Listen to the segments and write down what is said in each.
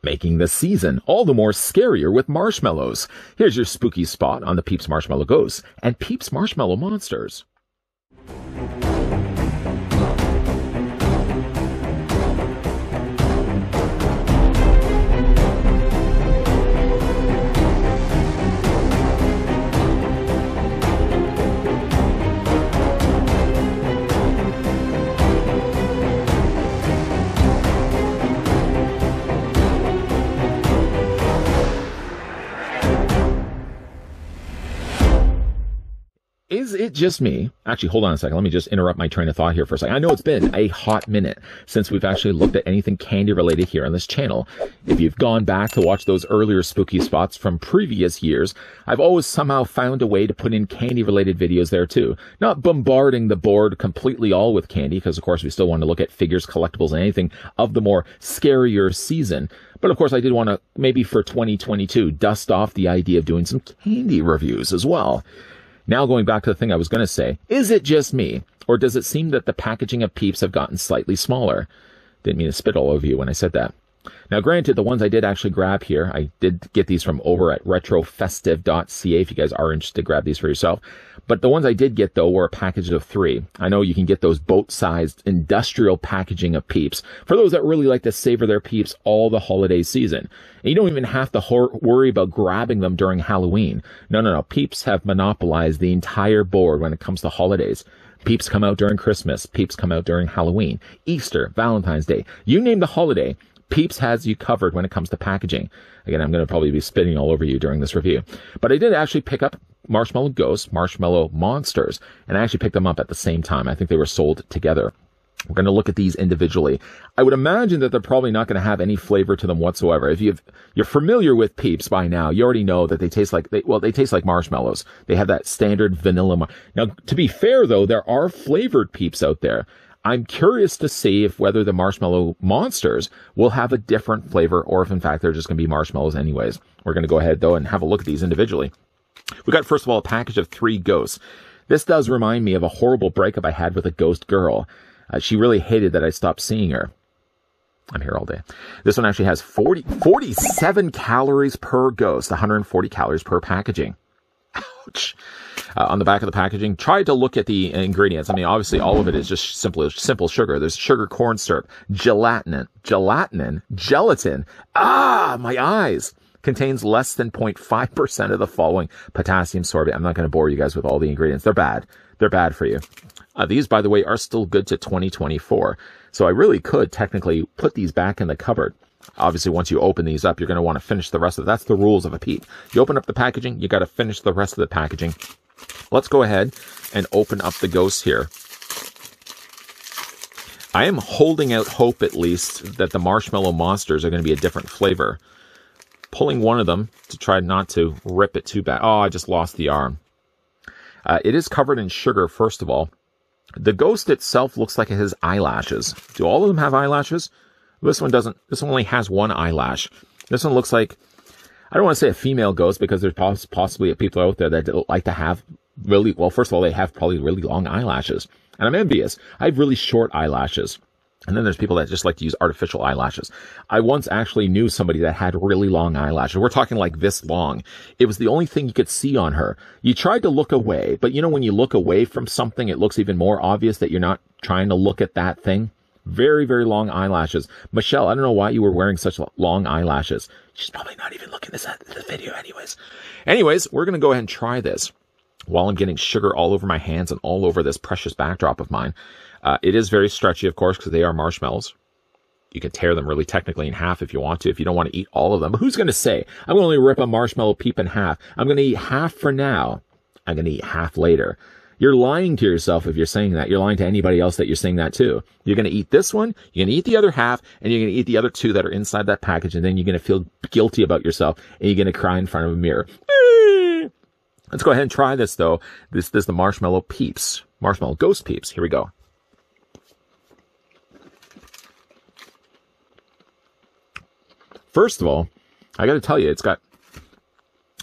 making the season all the more scarier with marshmallows. Here's your spooky spot on the Peeps Marshmallow Ghosts and Peeps Marshmallow Monsters. Is it just me? Actually, hold on a second. Let me just interrupt my train of thought here for a second. I know it's been a hot minute since we've actually looked at anything candy related here on this channel. If you've gone back to watch those earlier spooky spots from previous years, I've always somehow found a way to put in candy related videos there too. Not bombarding the board completely all with candy, because of course we still want to look at figures, collectibles, and anything of the more scarier season. But of course I did want to, maybe for 2022, dust off the idea of doing some candy reviews as well. Now going back to the thing I was going to say, is it just me, or does it seem that the packaging of Peeps have gotten slightly smaller? Didn't mean to spit all over you when I said that. Now granted, the ones I did actually grab here, I did get these from over at retrofestive.ca if you guys are interested to grab these for yourself. But the ones I did get, though, were a package of 3. I know you can get those boat-sized industrial packaging of Peeps for those that really like to savor their Peeps all the holiday season. And you don't even have to worry about grabbing them during Halloween. No. Peeps have monopolized the entire board when it comes to holidays. Peeps come out during Christmas. Peeps come out during Halloween, Easter, Valentine's Day. You name the holiday, Peeps has you covered when it comes to packaging. Again, I'm going to probably be spitting all over you during this review. But I did actually pick up Marshmallow Ghosts, Marshmallow Monsters, and I actually picked them up at the same time. I think they were sold together. We're going to look at these individually. I would imagine that they're probably not going to have any flavor to them whatsoever. If you're familiar with Peeps by now, you already know that they taste like they taste like marshmallows. They have that standard vanilla. Now, to be fair though, there are flavored Peeps out there. I'm curious to see if whether the Marshmallow Monsters will have a different flavor or if in fact they're just going to be marshmallows anyways. We're going to go ahead though and have a look at these individually. We got first of all a package of 3 ghosts. This does remind me of a horrible breakup I had with a ghost girl. She really hated that I stopped seeing her. I'm here all day. This one actually has 47 calories per ghost, 140 calories per packaging. Ouch. On the back of the packaging, tried to look at the ingredients. I mean, obviously all of it is just simple sugar. There's sugar, corn syrup, gelatin. Ah, my eyes. Contains less than 0.5% of the following: potassium sorbate. I'm not going to bore you guys with all the ingredients. They're bad. They're bad for you. These, by the way, are still good to 2024. So I really could technically put these back in the cupboard. Obviously, once you open these up, you're going to want to finish the rest of it. That's the rules of a Peep. You open up the packaging, you got to finish the rest of the packaging. Let's go ahead and open up the ghosts here. I am holding out hope, at least, that the Marshmallow Monsters are going to be a different flavor. Pulling one of them to try not to rip it too bad. Oh, I just lost the arm. It is covered in sugar, first of all. The ghost itself looks like it has eyelashes. Do all of them have eyelashes? This one doesn't. This one only has one eyelash. This one looks like, I don't want to say a female ghost because there's possibly people out there that like to have really, well, first of all, they have probably really long eyelashes. And I'm envious. I have really short eyelashes. And then there's people that just like to use artificial eyelashes. I once actually knew somebody that had really long eyelashes. We're talking like this long. It was the only thing you could see on her. You tried to look away, but you know when you look away from something, it looks even more obvious that you're not trying to look at that thing. Very, very long eyelashes. Michelle, I don't know why you were wearing such long eyelashes. She's probably not even looking at the video anyways. Anyways, we're going to go ahead and try this while I'm getting sugar all over my hands and all over this precious backdrop of mine. It is very stretchy, of course, because they are marshmallows. You can tear them really technically in half if you want to, if you don't want to eat all of them. But who's going to say, I'm going to only rip a marshmallow Peep in half. I'm going to eat half for now. I'm going to eat half later. You're lying to yourself if you're saying that. You're lying to anybody else that you're saying that to. You're going to eat this one, you're going to eat the other half, and you're going to eat the other 2 that are inside that package, and then you're going to feel guilty about yourself, and you're going to cry in front of a mirror. Let's go ahead and try this, though. This is the Marshmallow Peeps. Marshmallow Ghost Peeps. Here we go. First of all, I got to tell you, it's got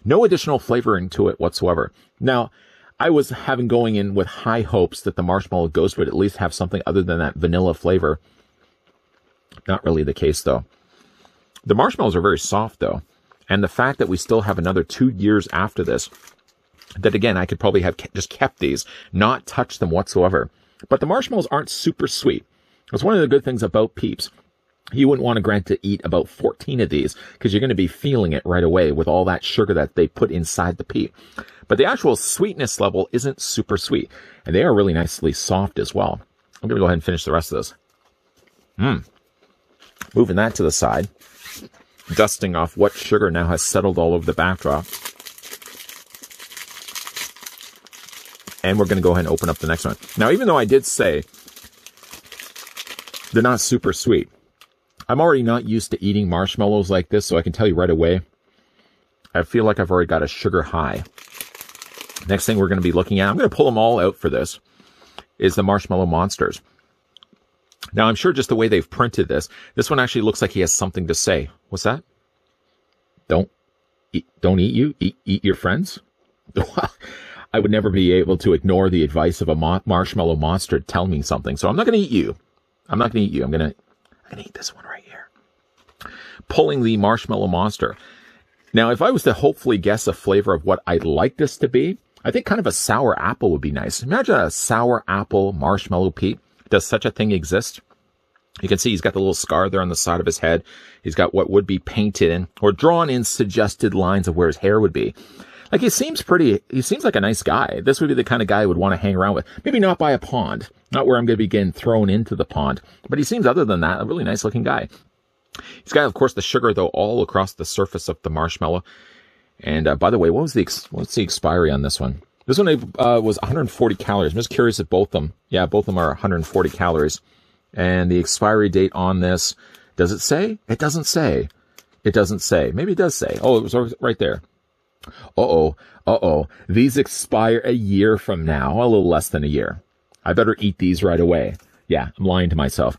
no additional flavoring to it whatsoever. Now, I was going in with high hopes that the Marshmallow Ghost would at least have something other than that vanilla flavor. Not really the case, though. The marshmallows are very soft, though. And the fact that we still have another 2 years after this, that again, I could probably have just kept these, not touched them whatsoever. But the marshmallows aren't super sweet. That's one of the good things about Peeps. You wouldn't want to grant to eat about 14 of these because you're going to be feeling it right away with all that sugar that they put inside the Peep. But the actual sweetness level isn't super sweet. And they are really nicely soft as well. I'm going to go ahead and finish the rest of this. Moving that to the side. Dusting off what sugar now has settled all over the backdrop. And we're going to go ahead and open up the next one. Now, even though I did say they're not super sweet, I'm already not used to eating marshmallows like this, so I can tell you right away, I feel like I've already got a sugar high. Next thing we're going to be looking at, I'm going to pull them all out for this, is the Marshmallow Monsters. Now, I'm sure just the way they've printed this one actually looks like he has something to say. What's that? Don't eat you? Eat your friends? I would never be able to ignore the advice of a marshmallow monster to tell me something. So I'm not going to eat you. I'm not going to eat you. I'm going to eat this one right here. Pulling the Marshmallow Monster. Now, if I was to hopefully guess a flavor of what I'd like this to be, I think kind of a sour apple would be nice. Imagine a sour apple marshmallow Peep. Does such a thing exist? You can see he's got the little scar there on the side of his head. He's got what would be painted in or drawn in suggested lines of where his hair would be. Like, he seems like a nice guy. This would be the kind of guy I would want to hang around with. Maybe not by a pond. Not where I'm going to be getting thrown into the pond. But he seems, other than that, a really nice looking guy. He's got, of course, the sugar, though, all across the surface of the marshmallow. And, by the way, what's the expiry on this one? This one was 140 calories. I'm just curious if both of them are 140 calories. And the expiry date on this, does it say? It doesn't say. It doesn't say. Maybe it does say. Oh, it was right there. Uh-oh. These expire a year from now, a little less than a year. I better eat these right away. Yeah, I'm lying to myself.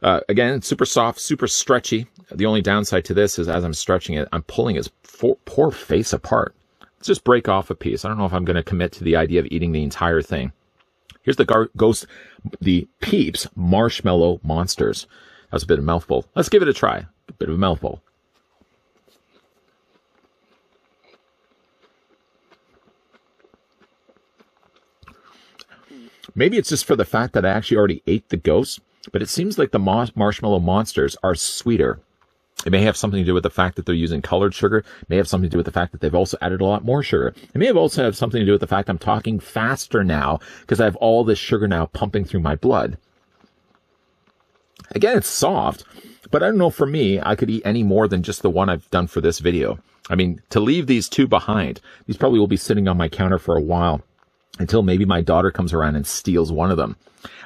Again, super soft, super stretchy. The only downside to this is as I'm stretching it, I'm pulling his poor face apart. Let's just break off a piece. I don't know if I'm going to commit to the idea of eating the entire thing. Here's the Peeps Marshmallow Monsters. That was a bit of a mouthful. Let's give it a try. A bit of a mouthful. Maybe it's just for the fact that I actually already ate the ghost, but it seems like the Marshmallow Monsters are sweeter. It may have something to do with the fact that they're using colored sugar. It may have something to do with the fact that they've also added a lot more sugar. It may have also have something to do with the fact I'm talking faster now because I have all this sugar now pumping through my blood. Again, it's soft, but I don't know, for me, I could eat any more than just the one I've done for this video. I mean, to leave these two behind, these probably will be sitting on my counter for a while until maybe my daughter comes around and steals one of them.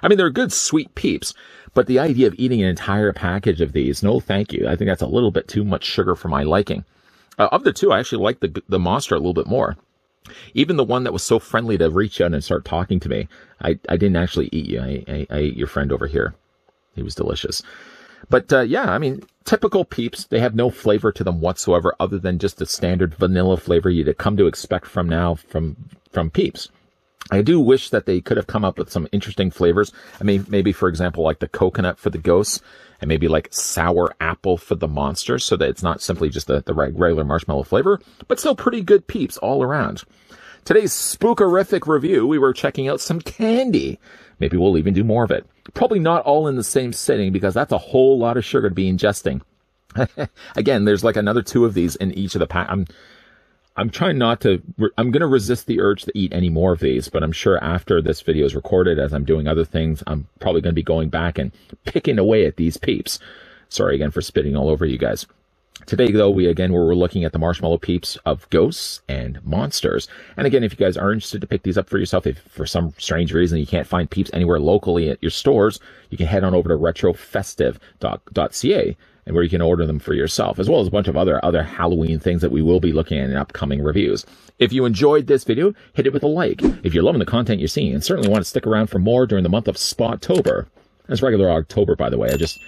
I mean, they're good, sweet Peeps, but the idea of eating an entire package of these, no thank you. I think that's a little bit too much sugar for my liking. Of the two, I actually like the Monster a little bit more. Even the one that was so friendly to reach out and start talking to me, I didn't actually eat you. I ate your friend over here. He was delicious. But yeah, I mean, typical Peeps, they have no flavor to them whatsoever other than just the standard vanilla flavor you'd come to expect from Peeps. I do wish that they could have come up with some interesting flavors. I mean, maybe, for example, like the coconut for the ghosts, and maybe like sour apple for the monsters, so that it's not simply just the regular marshmallow flavor, but still pretty good Peeps all around. Today's spookerific review, we were checking out some candy. Maybe we'll even do more of it. Probably not all in the same sitting, because that's a whole lot of sugar to be ingesting. Again, there's like another 2 of these in each of the pack. I'm trying not to, I'm going to resist the urge to eat any more of these, but I'm sure after this video is recorded, as I'm doing other things, I'm probably going to be going back and picking away at these Peeps. Sorry again for spitting all over you guys. Today, though, we're looking at the Marshmallow Peeps of ghosts and monsters. And again, if you guys are interested to pick these up for yourself, if for some strange reason you can't find Peeps anywhere locally at your stores, you can head on over to retrofestive.ca, and where you can order them for yourself, as well as a bunch of other Halloween things that we will be looking at in upcoming reviews. If you enjoyed this video, hit it with a like. If you're loving the content you're seeing and certainly want to stick around for more during the month of Spottober, that's regular October, by the way. I just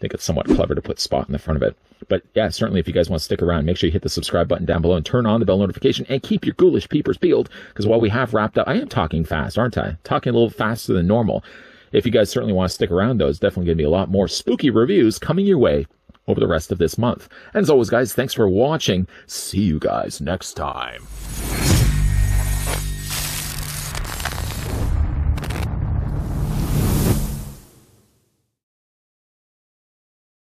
think it's somewhat clever to put Spot in the front of it. But yeah, certainly if you guys want to stick around, make sure you hit the subscribe button down below and turn on the bell notification and keep your ghoulish peepers peeled, because while we have wrapped up, I am talking fast, aren't I? Talking a little faster than normal. If you guys certainly want to stick around, though, it's definitely going to be a lot more spooky reviews coming your way over the rest of this month. And as always, guys, thanks for watching. See you guys next time.